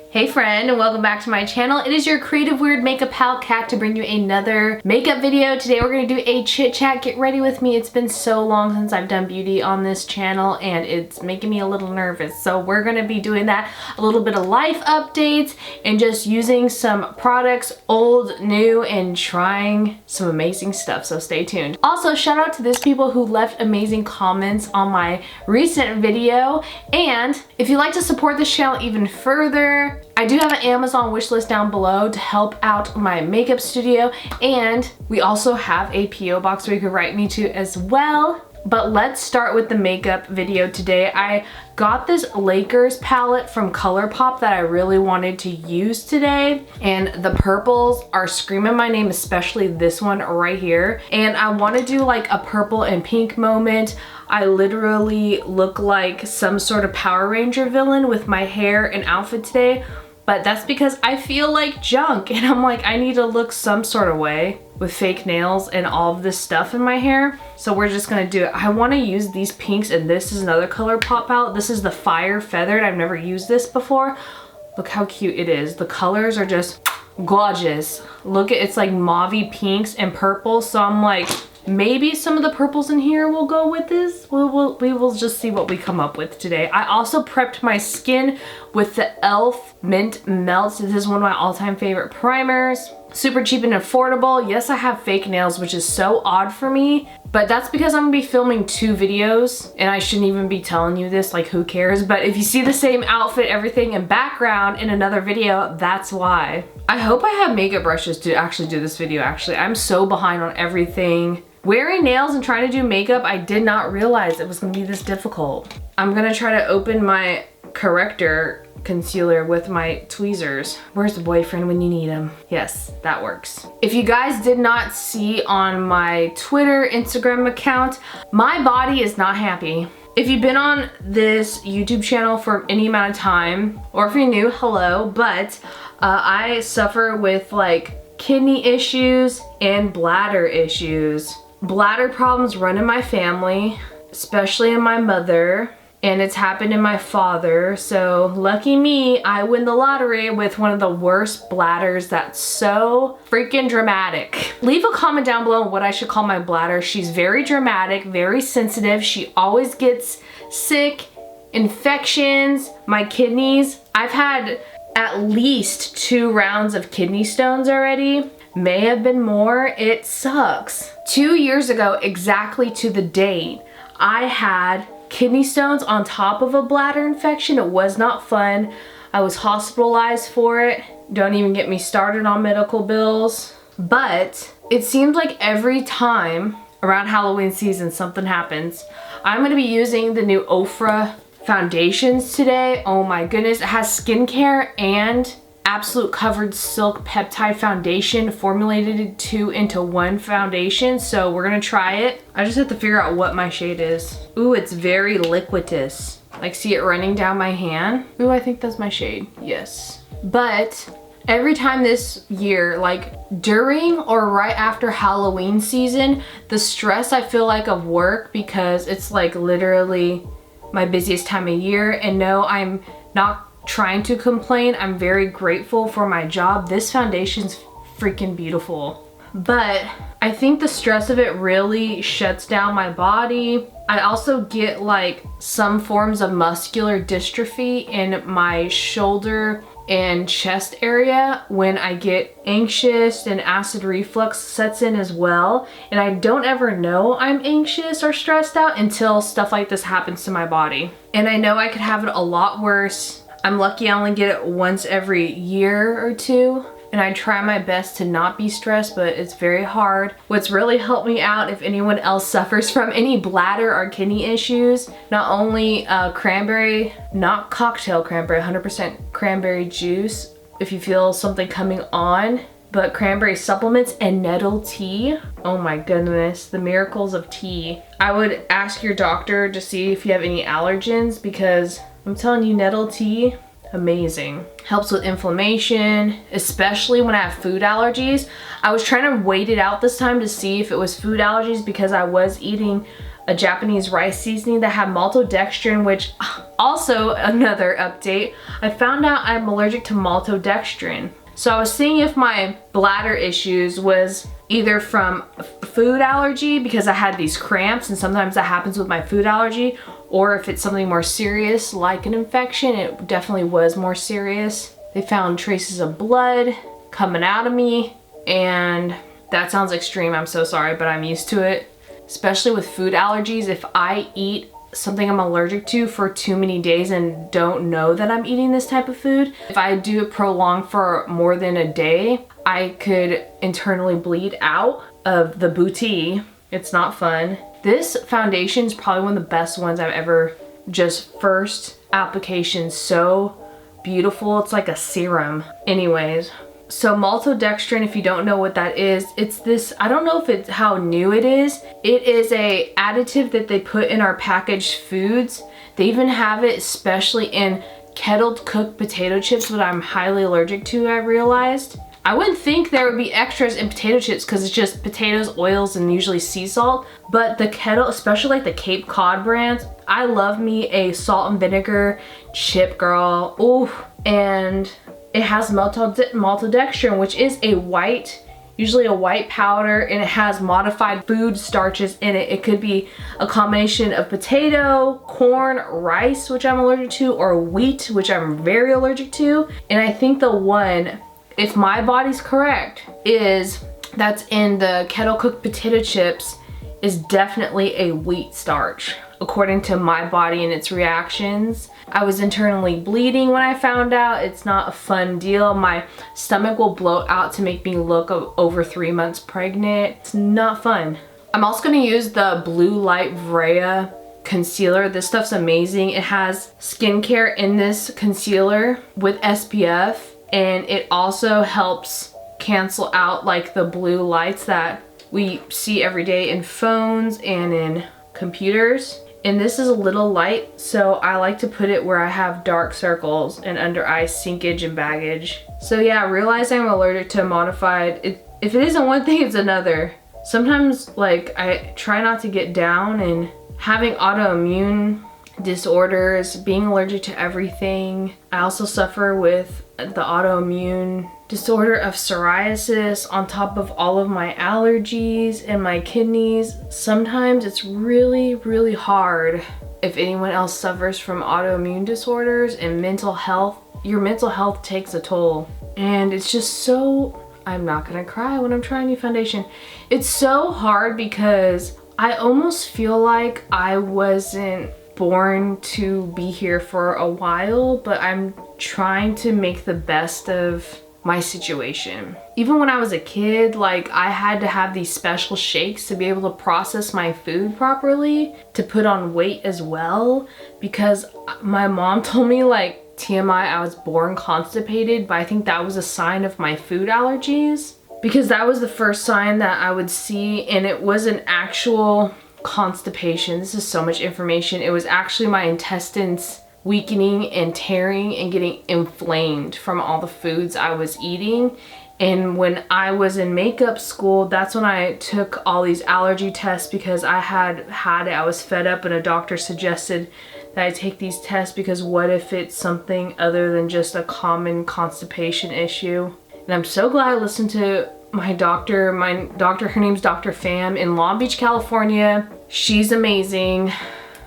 Hey friend, and welcome back to my channel. It is your creative weird makeup pal Kat to bring you another makeup video. Today we're gonna do a chit chat. Get ready with me. It's been so long since I've done beauty on this channel and it's making me a little nervous. So we're gonna be doing that, a little bit of life updates and just using some products, old, new, and trying some amazing stuff. So stay tuned. Also, shout out to those people who left amazing comments on my recent video. And if you'd like to support this channel even further, I do have an Amazon wishlist down below to help out my makeup studio, and we also have a PO box where you can write me to as well. But let's start with the makeup video today. I got this Lakers palette from Colourpop that I really wanted to use today, and the purples are screaming my name, especially this one right here. And I want to do like a purple and pink moment. I literally look like some sort of Power Ranger villain with my hair and outfit today, but that's because I feel like junk and I'm like, I need to look some sort of way with fake nails and all of this stuff in my hair. So we're just gonna do it. I wanna use these pinks, and this is another Colourpop palette. This is the Fire Feather, and I've never used this before. Look how cute it is. The colors are just gorgeous. Look, it's like mauvey pinks and purples, so I'm like, maybe some of the purples in here will go with this. We will just see what we come up with today. I also prepped my skin with the e.l.f. Mint Melts. This is one of my all-time favorite primers. Super cheap and affordable. Yes, I have fake nails, which is so odd for me, but that's because I'm gonna be filming 2 videos and I shouldn't even be telling you this, like who cares? But if you see the same outfit, everything in background in another video, that's why. I hope I have makeup brushes to actually do this video. Actually, I'm so behind on everything. Wearing nails and trying to do makeup, I did not realize it was gonna be this difficult. I'm gonna try to open my corrector concealer with my tweezers. Where's the boyfriend when you need him? Yes, that works. If you guys did not see on my Twitter, Instagram account, my body is not happy. If you've been on this YouTube channel for any amount of time, or if you're new, hello, but I suffer with like kidney issues and bladder issues. Bladder problems run in my family, especially in my mother, and it's happened in my father. So lucky me, I win the lottery with one of the worst bladders that's so freaking dramatic. Leave a comment down below on what I should call my bladder. She's very dramatic, very sensitive. She always gets sick, infections, my kidneys. I've had at least 2 rounds of kidney stones already. May have been more. It sucks. 2 years ago, exactly to the date, I had kidney stones on top of a bladder infection. It was not fun. I was hospitalized for it. Don't even get me started on medical bills. But it seems like every time around Halloween season something happens. I'm gonna be using the new Ofra foundations today. Oh my goodness, it has skincare and absolute covered silk peptide foundation formulated 2 into 1 foundation. So we're gonna try it. I just have to figure out what my shade is. Ooh, it's very liquidous. Like, see it running down my hand? Ooh, I think that's my shade. Yes. But every time this year, like during or right after Halloween season, the stress I feel like of work, because it's like literally my busiest time of year, and no, I'm not trying to complain. I'm very grateful for my job. This foundation's freaking beautiful. But I think the stress of it really shuts down my body. I also get like some forms of muscular dystrophy in my shoulder and chest area when I get anxious, and acid reflux sets in as well. And I don't ever know I'm anxious or stressed out until stuff like this happens to my body. And I know I could have it a lot worse. I'm lucky I only get it once every year or 2, and I try my best to not be stressed, but it's very hard. What's really helped me out, if anyone else suffers from any bladder or kidney issues, not only cranberry, not cocktail cranberry, 100% cranberry juice, if you feel something coming on, but cranberry supplements and nettle tea. Oh my goodness, the miracles of tea. I would ask your doctor to see if you have any allergens, because I'm telling you, nettle tea, amazing. Helps with inflammation, especially when I have food allergies. I was trying to wait it out this time to see if it was food allergies, because I was eating a Japanese rice seasoning that had maltodextrin, which also another update. I found out I'm allergic to maltodextrin. So I was seeing if my bladder issues was either from food allergy, because I had these cramps and sometimes that happens with my food allergy, or if it's something more serious like an infection. It definitely was more serious. They found traces of blood coming out of me, and that sounds extreme. I'm so sorry, but I'm used to it. Especially with food allergies, if I eat something I'm allergic to for too many days and don't know that I'm eating this type of food, if I do it prolonged for more than a day, I could internally bleed out of the booty. It's not fun. This foundation is probably one of the best ones I've ever, just first application, so beautiful. It's like a serum. Anyways, so maltodextrin, if you don't know what that is, it's this, I don't know if it's how new it is. It is a additive that they put in our packaged foods. They even have it especially in kettled cooked potato chips, which I'm highly allergic to, I realized. I wouldn't think there would be extras in potato chips because it's just potatoes, oils, and usually sea salt. But the kettle, especially like the Cape Cod brands, I love me a salt and vinegar chip, girl. Ooh, and it has maltodextrin, which is a white, usually a white powder, and it has modified food starches in it. It could be a combination of potato, corn, rice, which I'm allergic to, or wheat, which I'm very allergic to. And I think the one, if my body's correct, is that's in the kettle cooked potato chips is definitely a wheat starch, according to my body and its reactions. I was internally bleeding when I found out. It's not a fun deal. My stomach will bloat out to make me look over 3 months pregnant. It's not fun. I'm also gonna use the Blue Light Vrea concealer. This stuff's amazing. It has skincare in this concealer with SPF, and it also helps cancel out like the blue lights that we see every day in phones and in computers. And this is a little light, so I like to put it where I have dark circles and under eye sinkage and baggage. So yeah, realizing I'm allergic to modified, if it isn't one thing, it's another. Sometimes like I try not to get down, and having autoimmune disorders, being allergic to everything. I also suffer with the autoimmune disorder of psoriasis on top of all of my allergies and my kidneys. Sometimes it's really, really hard. If anyone else suffers from autoimmune disorders and mental health, your mental health takes a toll. And it's just so, I'm not gonna cry when I'm trying new foundation. It's so hard because I almost feel like I wasn't born to be here for a while, but I'm trying to make the best of my situation. Even when I was a kid, like I had to have these special shakes to be able to process my food properly, to put on weight as well, because my mom told me, like, TMI, I was born constipated, but I think that was a sign of my food allergies, because that was the first sign that I would see, and it was an actual constipation. This is so much information. It was actually my intestines weakening and tearing and getting inflamed from all the foods I was eating. And when I was in makeup school, that's when I took all these allergy tests, because I had it. I was fed up, and a doctor suggested that I take these tests because what if it's something other than just a common constipation issue? And I'm so glad I listened to my doctor, her name's Dr. Pham in Long Beach, California. She's amazing.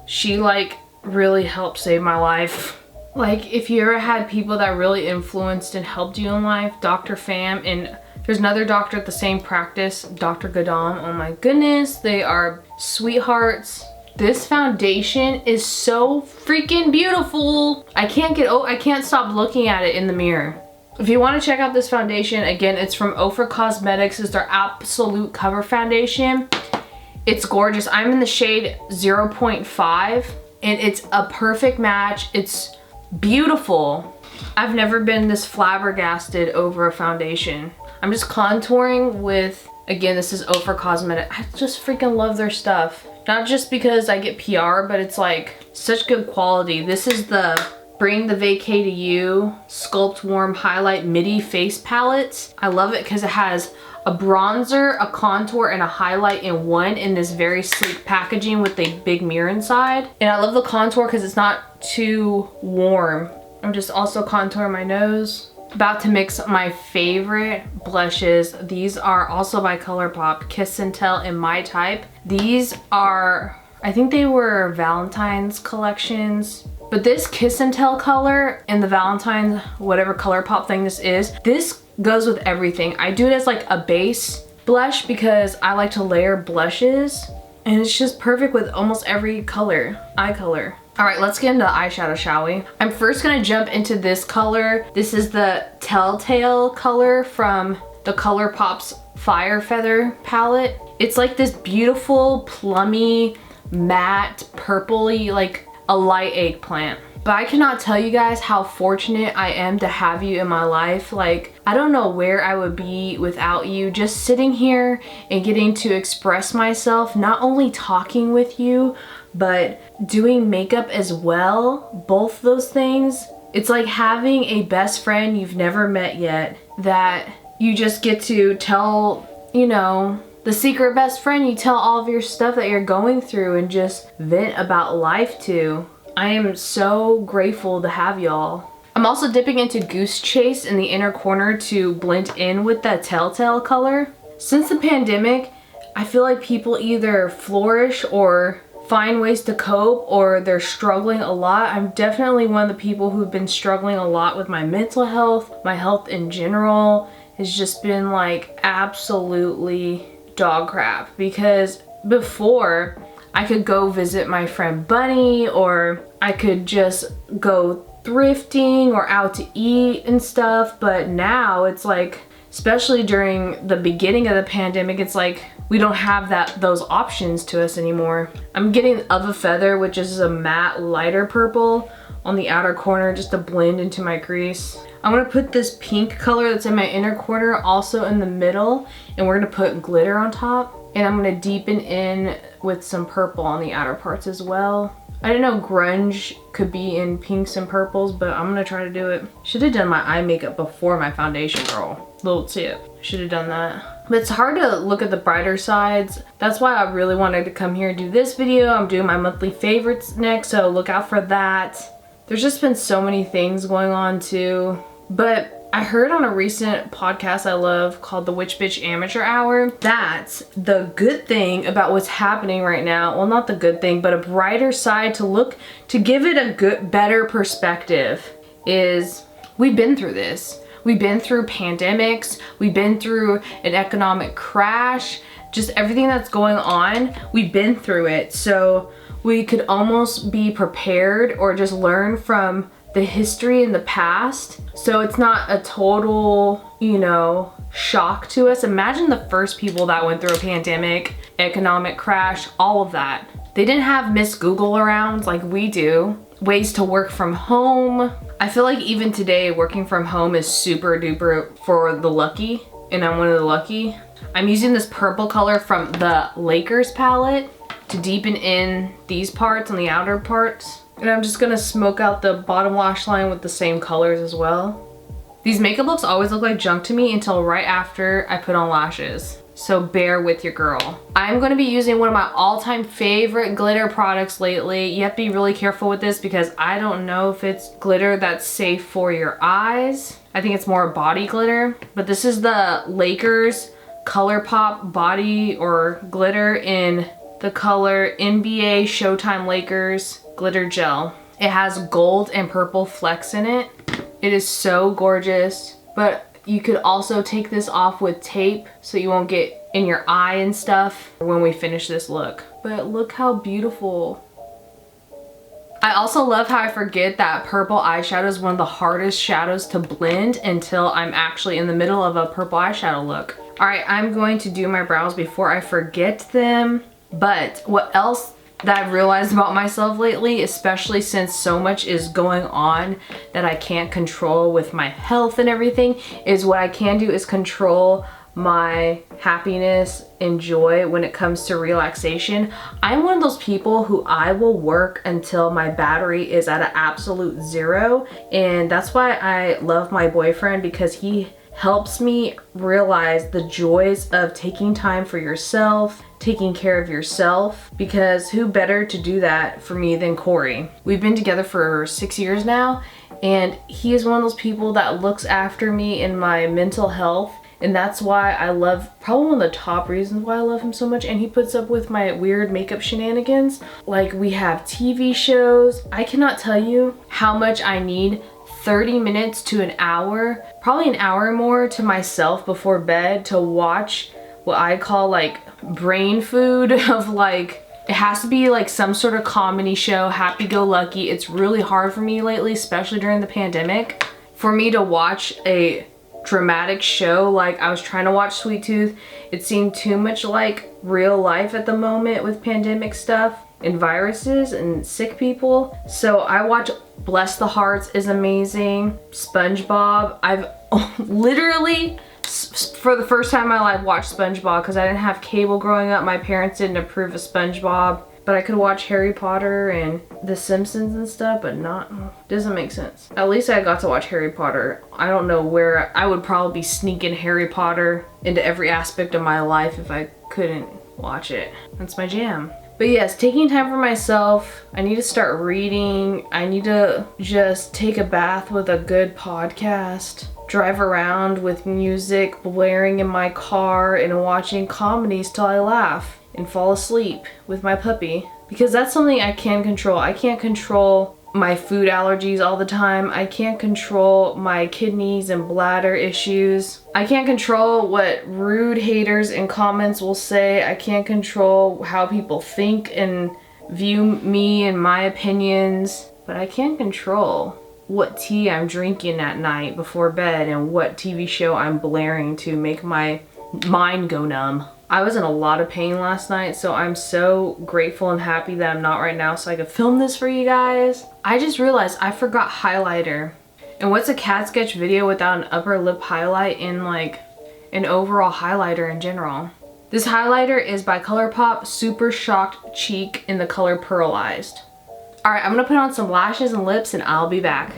She like really helped save my life. Like if you ever had people that really influenced and helped you in life, Dr. Pham, and there's another doctor at the same practice, Dr. Gadam. Oh my goodness, they are sweethearts. This foundation is so freaking beautiful. I can't stop looking at it in the mirror. If you want to check out this foundation, again, it's from Ofra Cosmetics. It's their Absolute Cover Foundation. It's gorgeous. I'm in the shade 0.5, and it's a perfect match. It's beautiful. I've never been this flabbergasted over a foundation. I'm just contouring with, again, this is Ofra Cosmetics. I just freaking love their stuff. Not just because I get PR, but it's like such good quality. This is the Bring the Vacay to You Sculpt Warm Highlight Midi Face Palettes. I love it because it has a bronzer, a contour, and a highlight in one in this very sleek packaging with a big mirror inside. And I love the contour because it's not too warm. I'm just also contouring my nose. About to mix my favorite blushes. These are also by Colourpop, Kiss and Tell in My Type. These are, I think they were Valentine's collections. But this Kiss and Tell color in the Valentine's, whatever Colourpop thing this goes with everything. I do it as like a base blush because I like to layer blushes. And it's just perfect with almost every color, eye color. All right, let's get into the eyeshadow, shall we? I'm first gonna jump into this color. This is the Telltale color from the Colourpop's Fire Feather palette. It's like this beautiful, plummy, matte, purpley, like a light eggplant. But I cannot tell you guys how fortunate I am to have you in my life. Like, I don't know where I would be without you. Just sitting here and getting to express myself, not only talking with you, but doing makeup as well. Both those things. It's like having a best friend you've never met yet that you just get to tell, you know, the secret best friend. You tell all of your stuff that you're going through and just vent about life to. I am so grateful to have y'all. I'm also dipping into Goose Chase in the inner corner to blend in with that Telltale color. Since the pandemic, I feel like people either flourish or find ways to cope, or they're struggling a lot. I'm definitely one of the people who've been struggling a lot with my mental health. My health in general has just been like absolutely dog crap, because before I could go visit my friend Bunny, or I could just go thrifting or out to eat and stuff. But now it's like, especially during the beginning of the pandemic, it's like we don't have those options to us anymore. I'm getting Of a Feather, which is a matte lighter purple on the outer corner just to blend into my crease. I'm gonna put this pink color that's in my inner corner also in the middle, and we're gonna put glitter on top. And I'm gonna deepen in with some purple on the outer parts as well. I didn't know grunge could be in pinks and purples, but I'm gonna try to do it. Should have done my eye makeup before my foundation, girl. Little tip, should have done that. But it's hard to look at the brighter sides. That's why I really wanted to come here and do this video. I'm doing my monthly favorites next, so look out for that. There's just been so many things going on too. But I heard on a recent podcast I love called the Witch Bitch Amateur Hour that the good thing about what's happening right now, well, not the good thing, but a brighter side to look, to give it a better perspective, is we've been through this. We've been through pandemics. We've been through an economic crash. Just everything that's going on, we've been through it. So we could almost be prepared or just learn from the history in the past, so it's not a total, you know, shock to us. Imagine the first people that went through a pandemic, economic crash, all of that. They didn't have Miss Google around like we do. Ways to work from home. I feel like even today, working from home is super duper for the lucky, and I'm one of the lucky. I'm using this purple color from the Lakers palette to deepen in these parts on the outer parts. And I'm just gonna smoke out the bottom lash line with the same colors as well. These makeup looks always look like junk to me until right after I put on lashes. So bear with your girl. I'm gonna be using one of my all-time favorite glitter products lately. You have to be really careful with this because I don't know if it's glitter that's safe for your eyes. I think it's more body glitter. But this is the Lakers Colourpop body or glitter in the color NBA Showtime Lakers glitter gel. It has gold and purple flecks in it. It is so gorgeous, but you could also take this off with tape so you won't get in your eye and stuff when we finish this look. But look how beautiful. I also love how I forget that purple eyeshadow is one of the hardest shadows to blend until I'm actually in the middle of a purple eyeshadow look. All right, I'm going to do my brows before I forget them. But what else that I've realized about myself lately, especially since so much is going on that I can't control with my health and everything, is what I can do is control my happiness and joy when it comes to relaxation. I'm one of those people who I will work until my battery is at an absolute zero, and that's why I love my boyfriend, because he helps me realize the joys of taking time for yourself, taking care of yourself, because who better to do that for me than Corey? We've been together for 6 years now, and he is one of those people that looks after me in my mental health. And that's why I love, probably one of the top reasons why I love him so much. And he puts up with my weird makeup shenanigans. Like, we have TV shows. I cannot tell you how much I need 30 minutes to an hour, probably an hour or more, to myself before bed to watch what I call like brain food of like, it has to be like some sort of comedy show, happy-go-lucky. It's really hard for me lately, especially during the pandemic, for me to watch a dramatic show. Like, I was trying to watch Sweet Tooth. It seemed too much like real life at the moment with pandemic stuff and viruses and sick people. So I watch Bless the Hearts is amazing. SpongeBob. I've literally, for the first time in my life, watched SpongeBob because I didn't have cable growing up. My parents didn't approve of SpongeBob. But I could watch Harry Potter and The Simpsons and stuff, but not, doesn't make sense. At least I got to watch Harry Potter. I don't know where, I would probably be sneaking Harry Potter into every aspect of my life if I couldn't watch it. That's my jam. But yes, taking time for myself. I need to start reading. I need to just take a bath with a good podcast. Drive around with music blaring in my car and watching comedies till I laugh and fall asleep with my puppy, because that's something I can control. I can't control my food allergies all the time. I can't control my kidneys and bladder issues. I can't control what rude haters in comments will say. I can't control how people think and view me and my opinions, but I can control what tea I'm drinking at night before bed and what TV show I'm blaring to make my mind go numb. I was in a lot of pain last night, so I'm so grateful and happy that I'm not right now so I could film this for you guys. I just realized I forgot highlighter. And what's a cat sketch video without an upper lip highlight and like an overall highlighter in general? This highlighter is by Colourpop Super Shocked Cheek in the color Pearlized. Alright, I'm gonna put on some lashes and lips and I'll be back.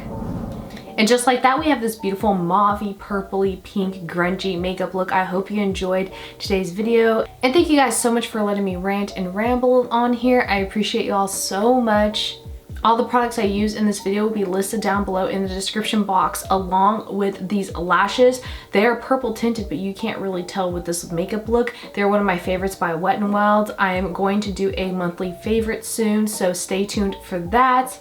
And just like that, we have this beautiful mauvey, purpley, pink, grungy makeup look. I hope you enjoyed today's video. And thank you guys so much for letting me rant and ramble on here. I appreciate you all so much. All the products I use in this video will be listed down below in the description box, along with these lashes. They are purple tinted, but you can't really tell with this makeup look. They're one of my favorites by Wet n Wild. I am going to do a monthly favorite soon, so stay tuned for that.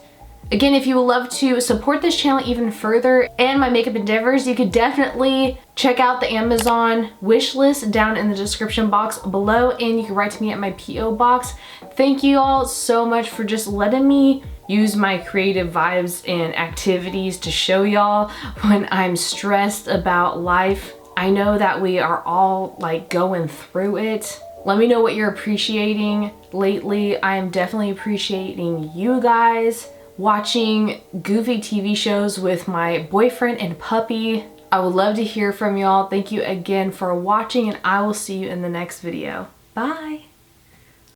Again, if you would love to support this channel even further and my makeup endeavors, you could definitely check out the Amazon wish list down in the description box below, and you can write to me at my P.O. box. Thank you all so much for just letting me use my creative vibes and activities to show y'all when I'm stressed about life. I know that we are all like going through it. Let me know what you're appreciating lately. I am definitely appreciating you guys. Watching goofy TV shows with my boyfriend and puppy. I would love to hear from y'all. Thank you again for watching, and I will see you in the next video. Bye!